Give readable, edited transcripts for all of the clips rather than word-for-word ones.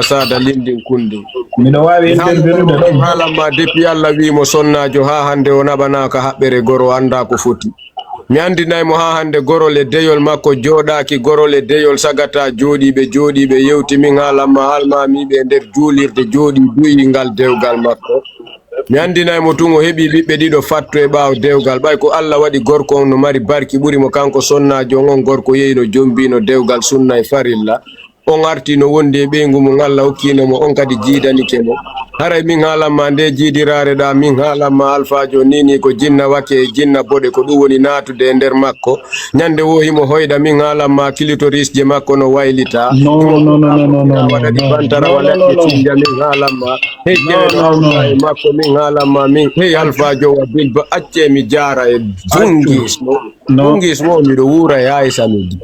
Sada lindin kundi miɗo wawi intervenir ɗon halamma depuis Allah wimo sonnajo ha hande o naɓana ka haɓɓere goro anda ko foti mi andinaymo ha hande gorol e deyol makko joɗaki gorol e deyol sagata joɗiɓe yewti min halamma almamiɓe nder juulirde jooɗi duyi ngal dewgal makko mi andinaymo tun o heeɓi ɓiɓɓe ɗiɗo fatto e ɓaawo dewgal ɓay ko Allah waɗi gorko on no mari barki ɓurimo kanko sonnajo on gorko yeyno jombino dewgal sunna e farilla on arti no wondi e ɓeygu mum Allah hokkinomo on kadi jiidanike mo haray min haalanma nde jiidirare ɗa min haalanma alfajo nini ko jinna wake e jinna boɗe ko ɗum woni natude e nder makko ñande wo himo hoyɗa min haalanma clitoris je makko no waylita waɗaɗi bantara waɗaɗi cinja min haalanma hey jeweɗo awna e makko min haalanma min hey alfajo wa bilba acce mi jara e jungis mo miɗo wuura e aysamidi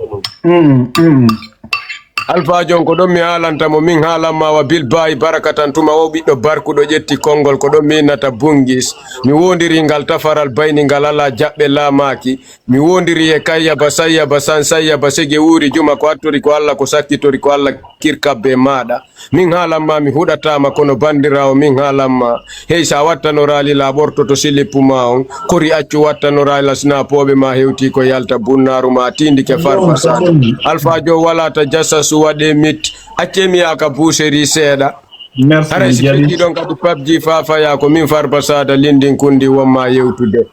Alpha Jon ko ɗon mi haalantamo min haalanma wa bilbayi barakatan tuma o ɓiɗɗo barkuɗo ƴetti konngol ko ɗon mi innata bungis mi wondiri ngal tafaral bayni ngal ala jaɓɓe laamaki mi wondiri e kayyaba sayyaba san sayyaba sege wuuri juma ko attori ko Allah ko sakkitori ko Allah kirkabbe maɗa min haalanma mi huɗatama kono bandirawo min haalanma hey sa wattanora la ɓortoto silippuma on kori accu wattanora la snapoɓe ma hewti ko yalta bunnaru ma tindike farfasade Alpha Jon wala ta jassa waɗe mit accemi yaka boucherie seeɗa hara si feƴƴi ɗon kadi PUBG fafaya ko min Farba Sada lindin kundi wonma yewtude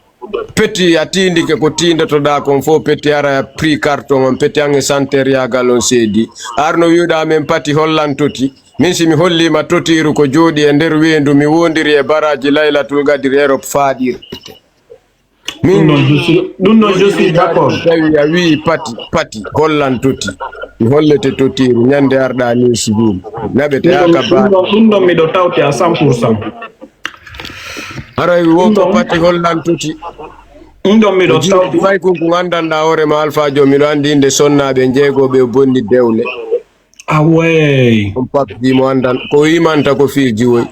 petti a tindike ko tindatoɗa kon fof petti ara prix carton on petti ange santere yagal on seedi arno wiuɗa men pati hollantoti min simi hollima totiru ko jooɗi e nder wendu mi wondiri e baraji laylatul gadir Europe faaɗirte min ɗum non je suis d'accord tawi a wi pati hollantoti mi hollete totiru ñande arɗa ni civil naɓete yaka ba ɗum ɗon miɗo tawti à 100%. haray wo ko pati hollantoti ɗum ɗon miɗo tawti fay ko gandanɗa hoorema Alpha Jon miɗo andi inde sonnaɓe jeegoɓe bonni dewle away on PUBG mo andan ko wimanta ko fiiji woy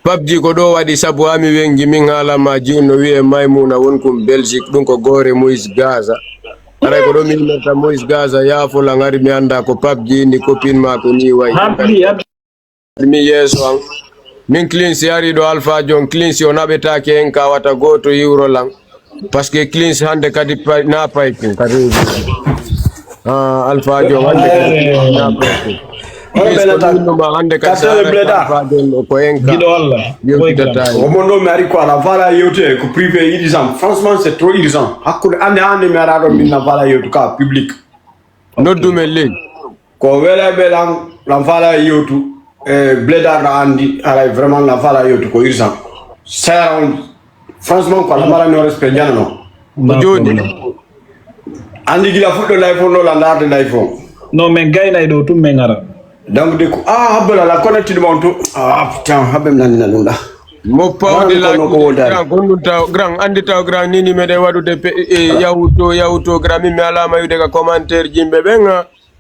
PUBG ko ɗo waɗi saabu ami wengi min haalama jiwno wiye Maymuna wonkum Belgique ɗum ko goore Moïse Gaza aray ko ɗo min nata Moïse Gaza yaafola ngari mi anda ko PUBG ni copine mako ni way mi yeeso an min Cleans ari ɗo Alpha Jon Cleans o naɓetake en ka wata goto euro lan par ce que Cleans hande kadi na paykin kadi Alpha Jon hande kadi na paykin hande kadi Alpha Jon ko en ka yewtidata omondo mi ari ko ala vala yewte ko privé urgent franchement c'est trop urgent hakkude ande mi ara ɗo min na vala yewtu ka public noddumen leydi ko weleɓe lan vala yewtu blédard andi ala vraiment la vala yewtu ko urgent sera on franchement ko ala vala no respect janano ko joni andi gila fuɗɗo l'iPhone ɗo la darde l'iPhone non mais gaynay ɗo tum men ara donc de ko habbela la connected mon to putain habbem nanina ɗum ɗa mo pawdi la gondunta grand andi taw grand nini meɗen waɗude yawuto grand min mi alama yude ka commentaire jimɓe ɓen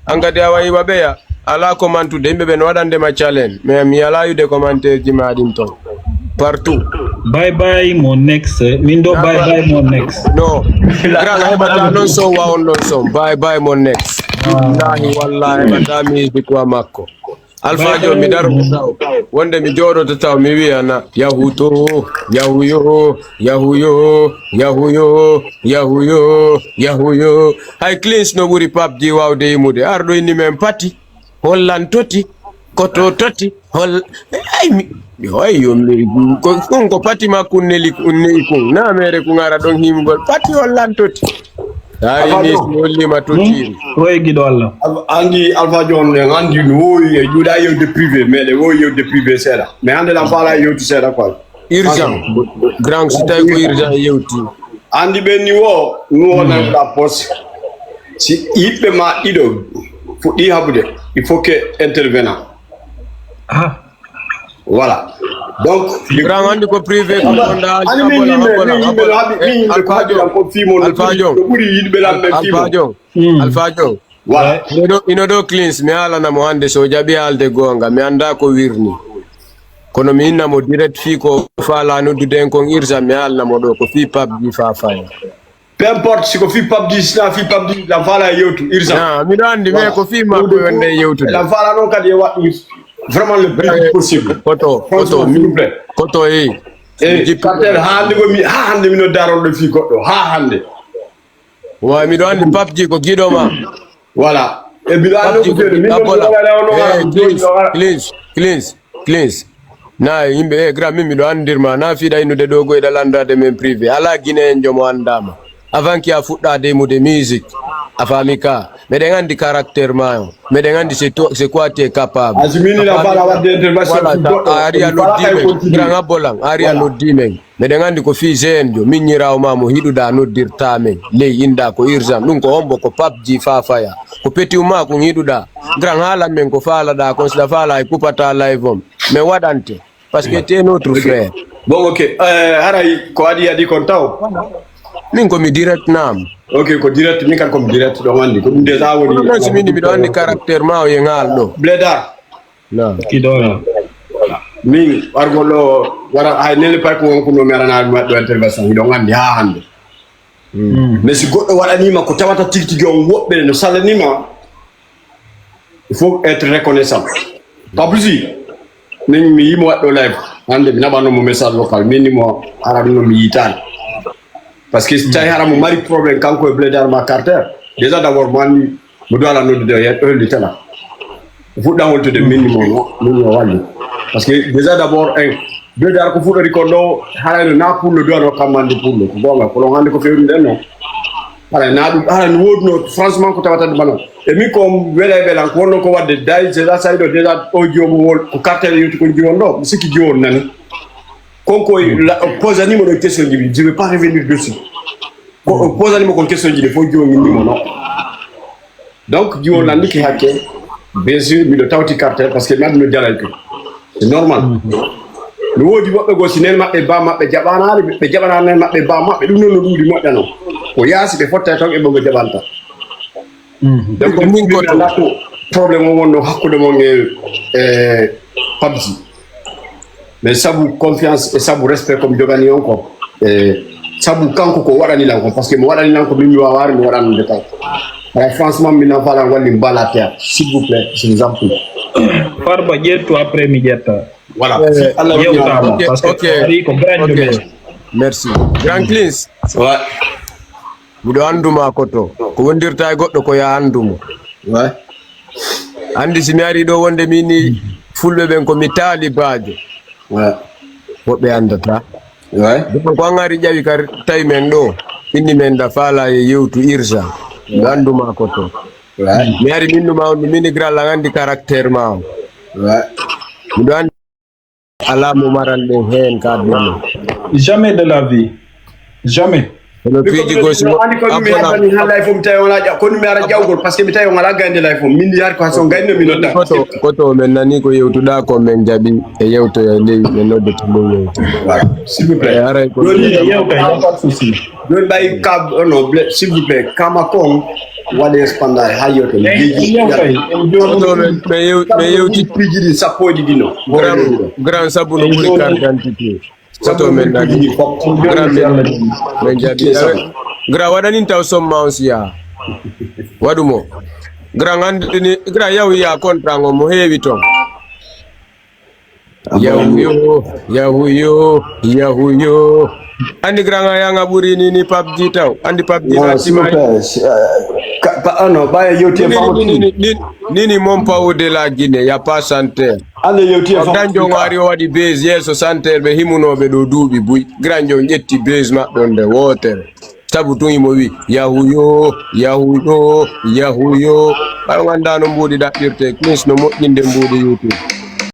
an kadi a wayi waɓeya ala commentude yimɓe ɓen waɗandema challenge mais mi ala yude commentaire ji maɗin ton partout bye bye mon ex min ɗo bye bye mon ex non grand heɓata noon son wa on ɗon son bye bye mon ex billahi wallahi heɓata mi yiɗi quoi makko Alpha Jon mi daro taw wonde mi jooɗoto taw mi wiyana yahuto yahuyo hay Cleans no ɓuri PUBG wawde yimude arɗo inni men pati hollantoti koto toti ay mi hoy yomiri kon ko pati makko neli kun na mere ko ngara ɗon himugol pati hollantoti ni hollima totiri koye giɗo Allah andi Alpha Jon en andi no wowi e juuɗa yewde privé meɗe wowi yewde privé seeɗa mais hande lan faala yewtu seeɗa quoi urgent grand si tawi ko urgent yewti andi ɓen ni wo nanoɗa poste si yiɓɓe ma ɗiɗo fuɗɗi haɓude il faut que intervenant voilà donc grand andi ko privé ko ɗonɗa Alpha Jon ino ɗo Cleans mi haalanamo hande so jaɓi haalde gonga mi anda ko wirni kono mi innamo direct fi ko faala noddude en kon urgent mi haalnamo ɗo ko fi PUBG fafaya peu importe si ko fi PUBG sina fi PUBG la fala yewtu urgent miɗo andi mais ko fi makko yonde yewtude la fala noon kadi e waɗɗum vraiment le plus possible. Koto S'il vous plaît. Koto Et cartel hande mi no daron do fi goddo hande. Wa mi do andi papji ko gidoma. Voilà. Et mi do andi ko mi Cleans. Na yimbe gra mi do andirma na fi da inude dogo e da landade men privé ala gine en jomo andama avant ki a fudda de mu de musique afamika me de ngandi caractère mayo me de ngandi c'est quoi tu es capable azimini la bala wadde intervention aria no dime granga bolang aria no dime me de ngandi ko fi zenjo minyiraw mamo hiduda no dirta men le inda ko urgent dum ko hombo ko papji fafaya ko peti uma ko hiduda granga hala men ko fala da ko sida fala e kupata live om me wadante parce que tu es notre frère. Bon, ok. Haray, ko adi kontaw. Min ko mi direct nam. Ok, ko direct mi kan ko direct do wandi ko dum déjà woni. Non si min mi do andi caractère ma o yengal do. Bledar. Non. Kidora. Min argolo wara ay nele par ko won ko no merana do intervention do wandi ha hande. Mais si goddo wadani ma ko tawata tigtigi on wobbe no salanima. Il faut être reconnaissant. Pas plus. Ning mi yimo waddo live hande mi nabano mo message vocal minimo aradu no mi yitan parce que tay haramu mari problème kanko e Bledar ma carter déjà d'abord mani mo do ala nodde de early tala fudda wolto de minimo no walli parce que déjà d'abord Bledar ko fudda rikondo harano na pour le do kamande pour le bonga ko lo hande ko feeru den no ala no wodno franchement ko tawata de banon et mi comme wele belan ko wonno ko wadde day déjà saydo déjà audio mo wol ko cartel yuti ko jiwondo mi siki jiwon nan konko pose animo de question jibi je vais pas revenir dessus ko pose animo ko question jibi fo jiwon ni mo non donc jiwon nan ki hakke bien sûr mi do tawti cartel parce que même no jalay ko c'est normal no wodi wobbe go sinel mabbe ba mabbe jabanaare be jabanaare mabbe ba mabbe dum non no dudi modano ko yaasi be fotta ton e bo jabanta donc min ko problème o wonno hakkude mon e PUBG mais sabu confiance et sabu respect comme jogani on ko e sabu kanko ko wadani lan ko parce que mo wadani lan ko min wawari mo wadani de kanko franchement min na fala walli mbala terre s'il vous plaît je vous en prie Farba jetto après mi jetta voilà merci Grand Cleans ouais mi do anduma koto ko wondirta e goddo ko ya andumo ouais andi si mi ari do wonde mini fulbe ben ko mi talibajo ouais wobbe andata ouais ko ngari jawi kar tay men do indi men da fala e yewtu irsa mi anduma koto ouais mi ari mindu ma on mini gra la ngandi caractère ma ouais mi do andi ala mo maral de hen kadno jamais de la vie jamais no fiji go si andi ko mi habani halay fo mi tay on la ko mi ara jawgol parce que mi tay on ala gande lay fo min yar ko so gande mi nodda koto men nani ko yewtuda ko men jabi e yewto e ley men nodde to mo yewto voilà s'il vous plaît ara ko pas de souci don bay cab no s'il vous plaît kama ko wale spanda hayoto me yewti pijidi sapodi dino grand sabu no buri carte d'identité sato men nani men jabi gra wadani taw somma on siya wadumo gra ngandini gra yaw ya contrat ngo mo heewi ton yahuyo andi gra nga yanga buri ni PUBG taw andi PUBG na tima no ba yoti nini mon pawo de la Guinée ya pas santé ande yoti danjo ngari wadi base yeso santé be himunobe do duubi buy granjo jetti base ma don de wotere sabu tun mo wi yahuyo ba nganda no mbudi da dirte knis no mo inde mbudi YouTube